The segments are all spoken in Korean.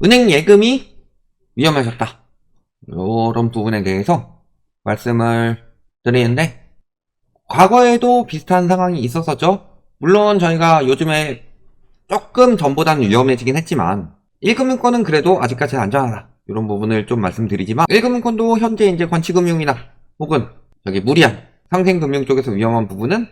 은행 예금이 위험해졌다. 이런 부분에 대해서 말씀을 드리는데, 과거에도 비슷한 상황이 있었었죠. 물론 저희가 요즘에 조금 전보다는 위험해지긴 했지만 1금융권은 그래도 아직까지 안전하다, 이런 부분을 좀 말씀드리지만 1금융권도 현재 이제 관치금융이나 혹은 저기 무리한 상생금융 쪽에서 위험한 부분은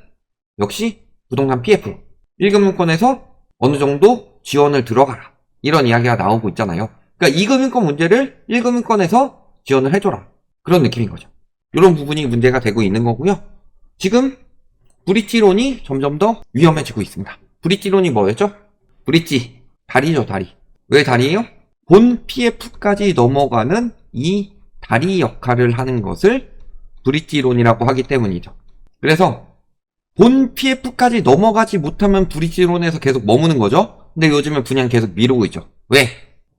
역시 부동산 PF, 1금융권에서 어느 정도 지원을 들어가라, 이런 이야기가 나오고 있잖아요. 그러니까 2금융권 문제를 1금융권에서 지원을 해줘라, 그런 느낌인 거죠. 이런 부분이 문제가 되고 있는 거고요. 지금 브릿지론이 점점 더 위험해지고 있습니다. 브릿지론이 뭐였죠? 브릿지, 다리죠, 다리. 왜 다리예요? 본 PF까지 넘어가는 이 다리 역할을 하는 것을 브릿지론이라고 하기 때문이죠. 그래서 본 PF까지 넘어가지 못하면 브릿지론에서 계속 머무는 거죠. 근데 요즘은 분양 계속 미루고 있죠. 왜?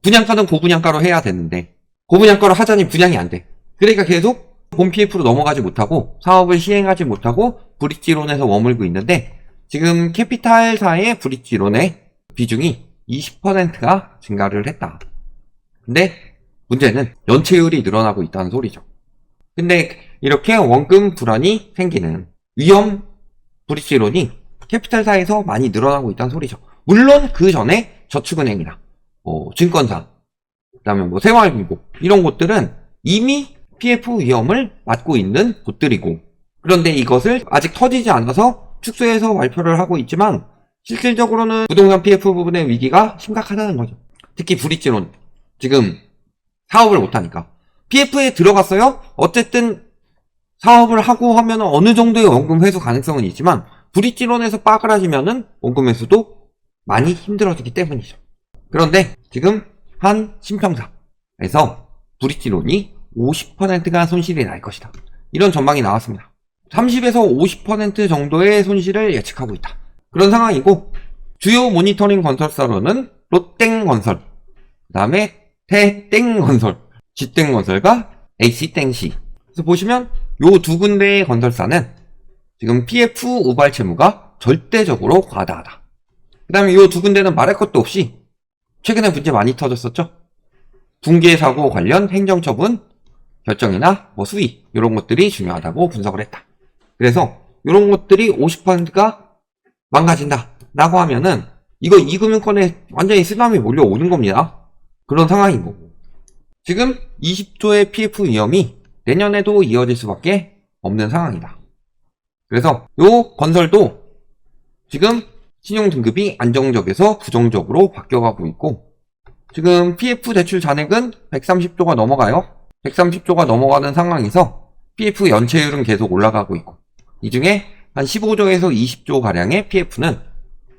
분양가는 고분양가로 해야 되는데 고분양가로 하자니 분양이 안 돼. 그러니까 계속 본 PF로 넘어가지 못하고 사업을 시행하지 못하고 브릿지론에서 머물고 있는데, 지금 캐피탈사의 브릿지론의 비중이 20%가 증가를 했다. 근데 문제는 연체율이 늘어나고 있다는 소리죠. 근데 이렇게 원금 불안이 생기는 위험 브릿지론이 캐피탈사에서 많이 늘어나고 있다는 소리죠. 물론 그 전에 저축은행이나 증권사, 그 다음에 새마을금고, 이런 곳들은 이미 PF 위험을 맞고 있는 곳들이고, 그런데 이것을 아직 터지지 않아서 축소해서 발표를 하고 있지만 실질적으로는 부동산 PF 부분의 위기가 심각하다는 거죠. 특히 브릿지론, 지금 사업을 못하니까 PF에 들어갔어요. 어쨌든 사업을 하고 하면 어느 정도의 원금 회수 가능성은 있지만 브릿지론에서 빠그라지면은 원금 회수도 많이 힘들어지기 때문이죠. 그런데 지금 한 신평사에서 브릿지론이 50%가 손실이 날 것이다, 이런 전망이 나왔습니다. 30에서 50% 정도의 손실을 예측하고 있다, 그런 상황이고, 주요 모니터링 건설사로는 롯땡건설, 그 다음에 태땡건설, G땡건설과 H땡시. 그래서 보시면 요 두 군데의 건설사는 지금 PF 우발 채무가 절대적으로 과다하다. 그 다음에 요 두 군데는 말할 것도 없이 최근에 문제 많이 터졌었죠. 붕괴사고 관련 행정처분 결정이나 수위, 이런 것들이 중요하다고 분석을 했다. 그래서 이런 것들이 50%가 망가진다 라고 하면은 이거 2금융권에 완전히 쓰나미 몰려오는 겁니다. 그런 상황인 거고, 지금 20조의 PF 위험이 내년에도 이어질 수밖에 없는 상황이다. 그래서 요 건설도 지금 신용등급이 안정적에서 부정적으로 바뀌어가고 있고, 지금 PF 대출 잔액은 130조가 넘어가요. 130조가 넘어가는 상황에서 PF 연체율은 계속 올라가고 있고, 이 중에 한 15조에서 20조 가량의 PF는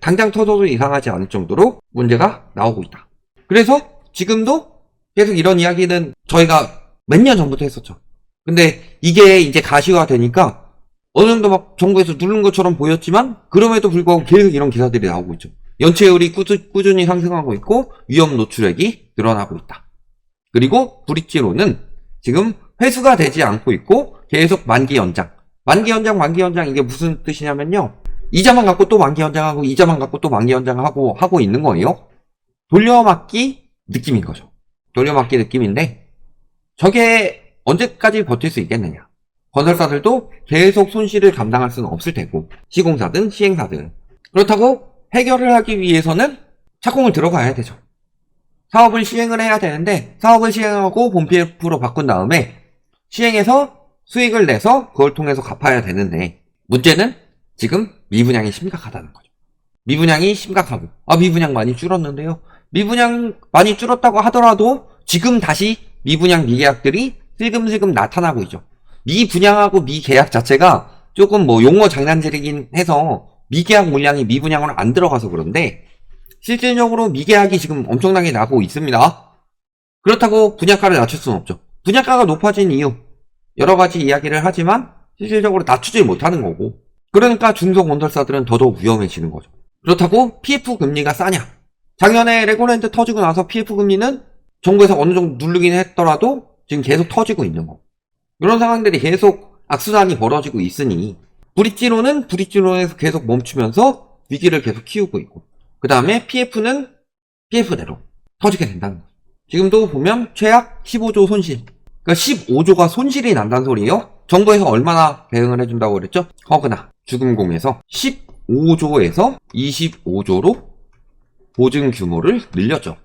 당장 터져도 이상하지 않을 정도로 문제가 나오고 있다. 그래서 지금도 계속 이런 이야기는 저희가 몇 년 전부터 했었죠. 근데 이게 이제 가시화 되니까 어느 정도 막 정부에서 누른 것처럼 보였지만 그럼에도 불구하고 계속 이런 기사들이 나오고 있죠. 연체율이 꾸준히 상승하고 있고 위험 노출액이 늘어나고 있다. 그리고 브릿지론은 지금 회수가 되지 않고 있고 계속 만기 연장, 이게 무슨 뜻이냐면요, 이자만 갖고 또 만기 연장하고 이자만 갖고 또 만기 연장하고 하고 있는 거예요. 돌려막기 느낌인 거죠. 돌려막기 느낌인데 저게 언제까지 버틸 수 있겠느냐. 건설사들도 계속 손실을 감당할 수는 없을 테고, 시공사든 시행사든. 그렇다고 해결을 하기 위해서는 착공을 들어가야 되죠. 사업을 시행을 해야 되는데 사업을 시행하고 본 PF로 바꾼 다음에 시행해서 수익을 내서 그걸 통해서 갚아야 되는데, 문제는 지금 미분양이 심각하다는 거죠. 미분양이 심각하고, 미분양 많이 줄었는데요, 미분양 많이 줄었다고 하더라도 지금 다시 미분양 미계약들이 슬금슬금 나타나고 있죠. 미분양하고 미계약 자체가 조금 용어 장난질이긴 해서 미계약 물량이 미분양으로 안 들어가서 그런데 실질적으로 미계약이 지금 엄청나게 나고 있습니다. 그렇다고 분양가를 낮출 수는 없죠. 분양가가 높아진 이유 여러 가지 이야기를 하지만 실질적으로 낮추지 못하는 거고, 그러니까 중소건설사들은 더더욱 위험해지는 거죠. 그렇다고 PF 금리가 싸냐? 작년에 레고랜드 터지고 나서 PF 금리는 정부에서 어느 정도 누르긴 했더라도 지금 계속 터지고 있는 거. 이런 상황들이 계속 악순환이 벌어지고 있으니 브릿지론은 브릿지론에서 계속 멈추면서 위기를 계속 키우고 있고, 그 다음에 PF는 PF대로 터지게 된다는 거죠. 지금도 보면 최악 15조 손실. 그러니까 15조가 손실이 난다는 소리예요. 정부에서 얼마나 대응을 해준다고 그랬죠? 허그나 주금공에서 15조에서 25조로 보증 규모를 늘렸죠.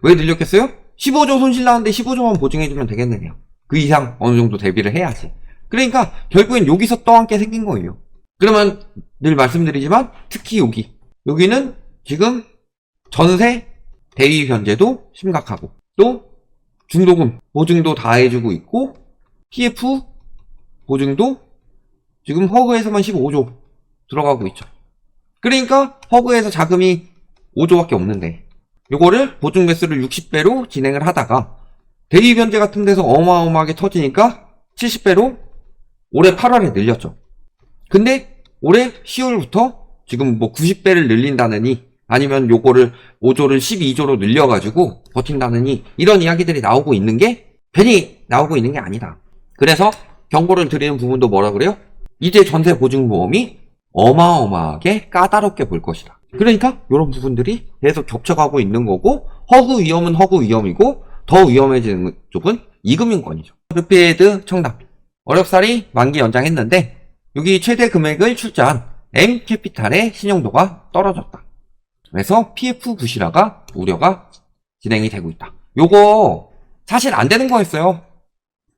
왜 늘렸겠어요? 15조 손실 나는데 15조만 보증해주면 되겠느냐. 그 이상 어느 정도 대비를 해야지. 그러니까 결국엔 여기서 떠안게 생긴 거예요. 그러면 늘 말씀드리지만 특히 여기는 지금 전세 대위 변제도 심각하고 또 중도금 보증도 다 해주고 있고 PF 보증도 지금 허그에서만 15조 들어가고 있죠. 그러니까 허그에서 자금이 5조밖에 없는데 요거를 보증 배수를 60배로 진행을 하다가 대위 변제 같은 데서 어마어마하게 터지니까 70배로 올해 8월에 늘렸죠. 근데 올해 10월부터 지금 뭐 90배를 늘린다느니 아니면 요거를 5조를 12조로 늘려가지고 버틴다느니 이런 이야기들이 나오고 있는 게 괜히 나오고 있는 게 아니다. 그래서 경고를 드리는 부분도 뭐라 그래요? 이제 전세 보증보험이 어마어마하게 까다롭게 볼 것이다. 그러니까 이런 부분들이 계속 겹쳐가고 있는 거고 허구 위험은 허구 위험이고 더 위험해지는 쪽은 이금융권이죠. 르피에드 청담 어렵사리 만기 연장했는데 여기 최대 금액을 출자한 M캐피탈의 신용도가 떨어졌다. 그래서 PF 부실화가 우려가 진행이 되고 있다. 요거 사실 안 되는 거였어요.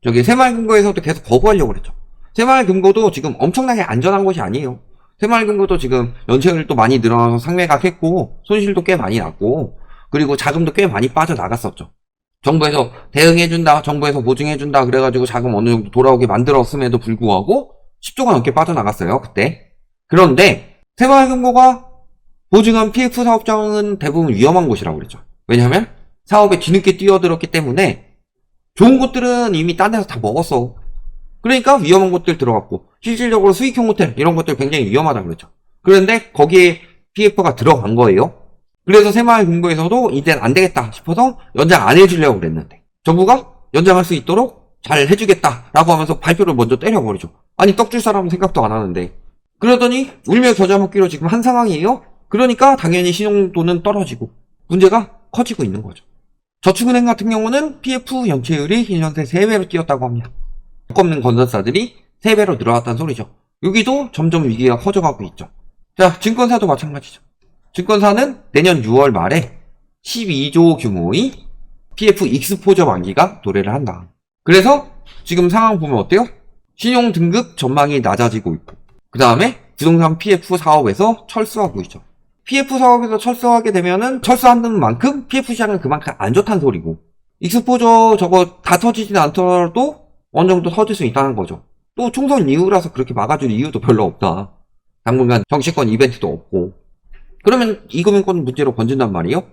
저기 새마을금고에서도 계속 거부하려고 그랬죠. 새마을금고도 지금 엄청나게 안전한 곳이 아니에요. 새마을금고도 지금 연체율도 많이 늘어나서 상매각했고 손실도 꽤 많이 났고 그리고 자금도 꽤 많이 빠져나갔었죠. 정부에서 대응해준다, 정부에서 보증해준다 그래가지고 자금 어느 정도 돌아오게 만들었음에도 불구하고 10조가 넘게 빠져나갔어요, 그때. 그런데 새마을금고가 보증한 PF 사업장은 대부분 위험한 곳이라고 그랬죠. 왜냐하면 사업에 뒤늦게 뛰어들었기 때문에 좋은 곳들은 이미 딴 데서 다 먹었어. 그러니까 위험한 곳들 들어갔고 실질적으로 수익형 호텔 이런 것들 굉장히 위험하다고 그랬죠. 그런데 거기에 PF가 들어간 거예요. 그래서 새마을금고에서도 이젠 안 되겠다 싶어서 연장 안 해주려고 그랬는데 정부가 연장할 수 있도록 잘 해주겠다라고 하면서 발표를 먼저 때려버리죠. 아니 떡줄 사람은 생각도 안 하는데 그러더니 울며 겨자 먹기로 지금 한 상황이에요. 그러니까 당연히 신용도는 떨어지고 문제가 커지고 있는 거죠. 저축은행 같은 경우는 PF 연체율이 1년 새 3배로 뛰었다고 합니다. 없는 건설사들이 3배로 늘어났다는 소리죠. 여기도 점점 위기가 커져가고 있죠. 자, 증권사도 마찬가지죠. 증권사는 내년 6월 말에 12조 규모의 PF 익스포저 만기가 도래를 한다. 그래서 지금 상황 보면 어때요? 신용 등급 전망이 낮아지고 있고 그 다음에 부동산 PF 사업에서 철수하고 있죠. PF 사업에서 철수하게 되면은 철수하는 만큼 PF 시장은 그만큼 안 좋다는 소리고 익스포저 저거 다 터지진 않더라도 어느 정도 터질 수 있다는 거죠. 또 총선 이후라서 그렇게 막아줄 이유도 별로 없다. 당분간 정치권 이벤트도 없고 그러면 이금융권 문제로 번진단 말이에요?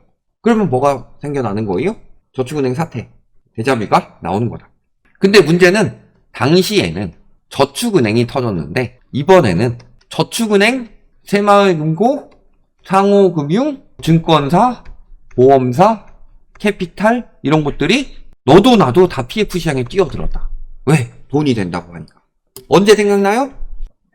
그러면 뭐가 생겨나는 거예요? 저축은행 사태, 대자비가 나오는 거다. 근데 문제는 당시에는 저축은행이 터졌는데 이번에는 저축은행, 새마을금고, 상호금융, 증권사, 보험사, 캐피탈 이런 것들이 너도 나도 다 PF 시장에 뛰어들었다. 왜? 돈이 된다고 하니까. 언제 생각나요?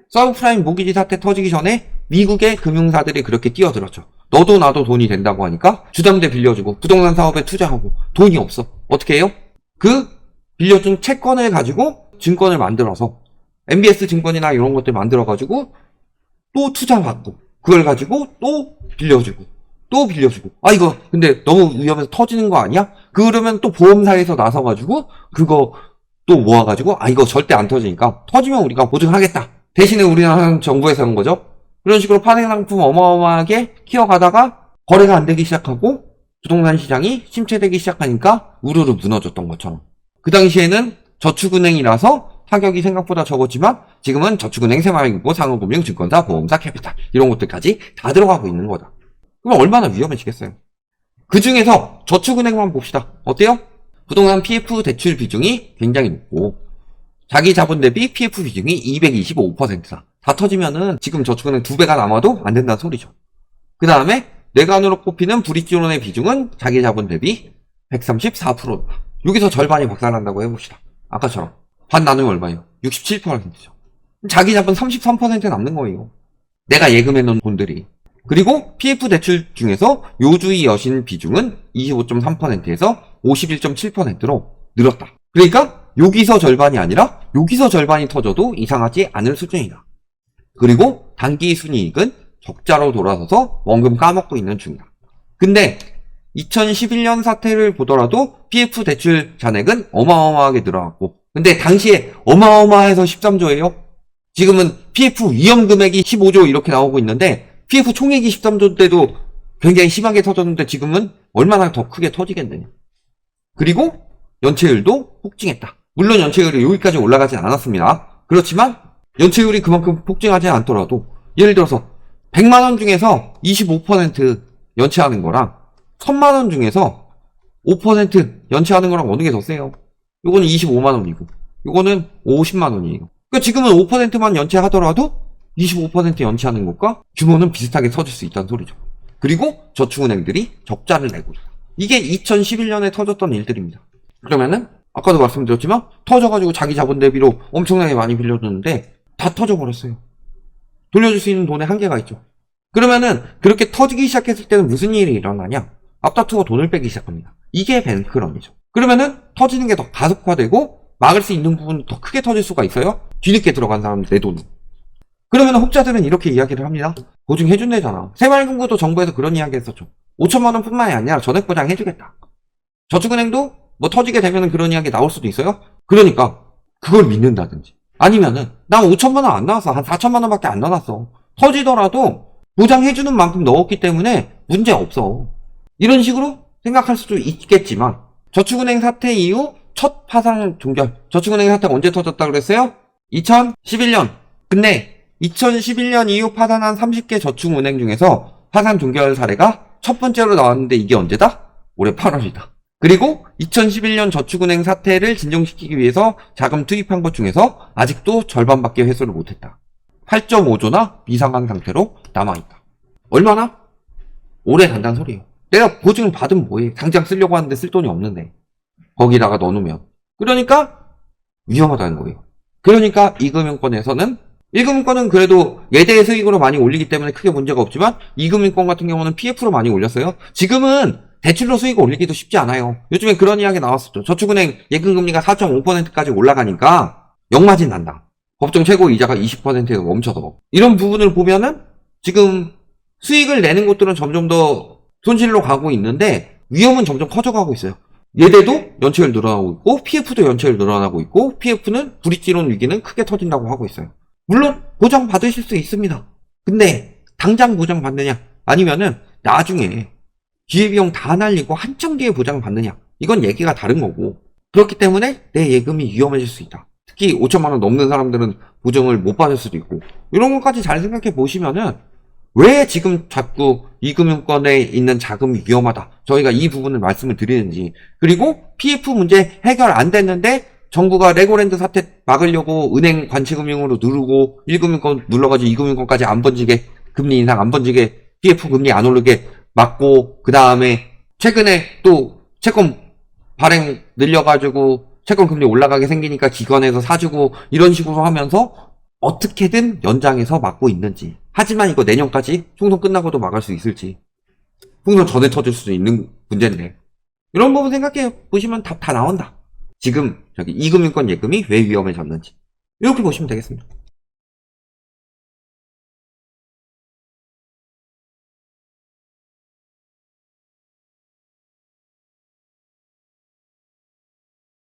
서브프라임 모기지 사태 터지기 전에 미국의 금융사들이 그렇게 뛰어들었죠. 너도 나도 돈이 된다고 하니까 주담대 빌려주고 부동산 사업에 투자하고 돈이 없어. 어떻게 해요? 그 빌려준 채권을 가지고 증권을 만들어서 MBS 증권이나 이런 것들 만들어가지고 또 투자받고 그걸 가지고 또 빌려주고 또 빌려주고 아 이거 근데 너무 위험해서 터지는 거 아니야? 그러면 또 보험사에서 나서가지고 그거 또 모아가지고 아 이거 절대 안 터지니까 터지면 우리가 보증하겠다. 대신에 우리나라 정부에서 한 거죠. 그런 식으로 파생상품 어마어마하게 키워가다가 거래가 안 되기 시작하고 부동산 시장이 침체되기 시작하니까 우르르 무너졌던 것처럼 그 당시에는 저축은행이라서 타격이 생각보다 적었지만 지금은 저축은행, 새마을금고, 상호금융, 증권사, 보험사, 캐피탈 이런 것들까지 다 들어가고 있는 거다. 그럼 얼마나 위험해지겠어요. 그 중에서 저축은행만 봅시다. 어때요? 부동산 PF 대출 비중이 굉장히 높고 자기 자본 대비 PF 비중이 225%다. 다 터지면은 지금 저축은행 2배가 남아도 안 된다는 소리죠. 그 다음에 뇌관으로 꼽히는 브릿지론의 비중은 자기 자본 대비 134%다. 여기서 절반이 박살난다고 해봅시다. 아까처럼 반 나누면 얼마예요? 67%죠. 자기 자본 33% 남는 거예요. 내가 예금해 놓은 돈들이. 그리고 PF 대출 중에서 요주의 여신 비중은 25.3%에서 51.7%로 늘었다. 그러니까 여기서 절반이 아니라 여기서 절반이 터져도 이상하지 않을 수준이다. 그리고 단기 순이익은 적자로 돌아서서 원금 까먹고 있는 중이다. 근데 2011년 사태를 보더라도 PF 대출 잔액은 어마어마하게 늘어났고, 근데 당시에 어마어마해서 13조예요. 지금은 PF 위험 금액이 15조 이렇게 나오고 있는데 PF 총액이 13조 때도 굉장히 심하게 터졌는데 지금은 얼마나 더 크게 터지겠느냐. 그리고 연체율도 폭증했다. 물론 연체율이 여기까지 올라가진 않았습니다. 그렇지만 연체율이 그만큼 폭증하지 않더라도 예를 들어서 100만원 중에서 25% 연체하는 거랑 1000만원 중에서 5% 연체하는 거랑 어느 게 더 세요? 요거는 25만원이고 요거는 50만원이에요. 그러니까 지금은 5%만 연체하더라도 25% 연체하는 것과 규모는 비슷하게 터질 수 있다는 소리죠. 그리고 저축은행들이 적자를 내고 있다. 이게 2011년에 터졌던 일들입니다. 그러면은 아까도 말씀드렸지만 터져가지고 자기 자본 대비로 엄청나게 많이 빌려줬는데 다 터져버렸어요. 돌려줄 수 있는 돈에 한계가 있죠. 그러면은 그렇게 터지기 시작했을 때는 무슨 일이 일어나냐? 앞다투어 돈을 빼기 시작합니다. 이게 뱅크런이죠. 그러면은 터지는 게 더 가속화되고 막을 수 있는 부분은 더 크게 터질 수가 있어요. 뒤늦게 들어간 사람 내 돈은. 그러면 혹자들은 이렇게 이야기를 합니다. 보증해준대잖아. 새마을금고도 정부에서 그런 이야기 했었죠. 5천만원 뿐만이 아니라 전액 보장해주겠다. 저축은행도 뭐 터지게 되면 그런 이야기 나올 수도 있어요. 그러니까 그걸 믿는다든지 아니면은 난 5천만원 안 나왔어. 한 4천만원밖에 안 넣어놨어. 터지더라도 보장해주는 만큼 넣었기 때문에 문제 없어. 이런 식으로 생각할 수도 있겠지만 저축은행 사태 이후 첫 파산 종결. 저축은행 사태가 언제 터졌다 그랬어요? 2011년. 근데 2011년 이후 파산한 30개 저축은행 중에서 파산 종결 사례가 첫 번째로 나왔는데 이게 언제다? 올해 8월이다. 그리고 2011년 저축은행 사태를 진정시키기 위해서 자금 투입한 것 중에서 아직도 절반밖에 회수를 못했다. 8.5조나 미상한 상태로 남아있다. 얼마나? 오래 간다는 소리예요. 내가 보증을 받으면 뭐해? 당장 쓰려고 하는데 쓸 돈이 없는데 거기다가 넣어놓으면. 그러니까 위험하다는 거예요. 그러니까 이금융권에서는 1금융권은 그래도 예대 수익으로 많이 올리기 때문에 크게 문제가 없지만 2금융권 같은 경우는 PF로 많이 올렸어요. 지금은 대출로 수익을 올리기도 쉽지 않아요. 요즘에 그런 이야기 나왔었죠. 저축은행 예금금리가 4.5%까지 올라가니까 역마진 난다. 법정 최고 이자가 20%에서 멈춰서. 이런 부분을 보면은 지금 수익을 내는 곳들은 점점 더 손실로 가고 있는데 위험은 점점 커져가고 있어요. 예대도 연체율 늘어나고 있고 PF도 연체율 늘어나고 있고 PF는 브릿지론 위기는 크게 터진다고 하고 있어요. 물론 보장 받으실 수 있습니다. 근데 당장 보장 받느냐 아니면은 나중에 기회비용 다 날리고 한참 뒤에 보장 받느냐 이건 얘기가 다른 거고 그렇기 때문에 내 예금이 위험해질 수 있다. 특히 5천만원 넘는 사람들은 보증을 못 받을 수도 있고 이런 것까지 잘 생각해 보시면은 왜 지금 자꾸 이금융권에 있는 자금이 위험하다 저희가 이 부분을 말씀을 드리는지 그리고 PF 문제 해결 안 됐는데 정부가 레고랜드 사태 막으려고 은행 관치금융으로 누르고 1금융권 눌러가지고 2금융권까지 안 번지게 금리 인상 안 번지게 PF 금리 안 오르게 막고 그 다음에 최근에 또 채권 발행 늘려가지고 채권 금리 올라가게 생기니까 기관에서 사주고 이런 식으로 하면서 어떻게든 연장해서 막고 있는지 하지만 이거 내년까지 총선 끝나고도 막을 수 있을지 총선 전에 터질 수도 있는 문제인데 이런 부분 생각해 보시면 답 다 나온다. 지금 저기 이금융권 예금이 왜 위험해졌는지 이렇게 보시면 되겠습니다.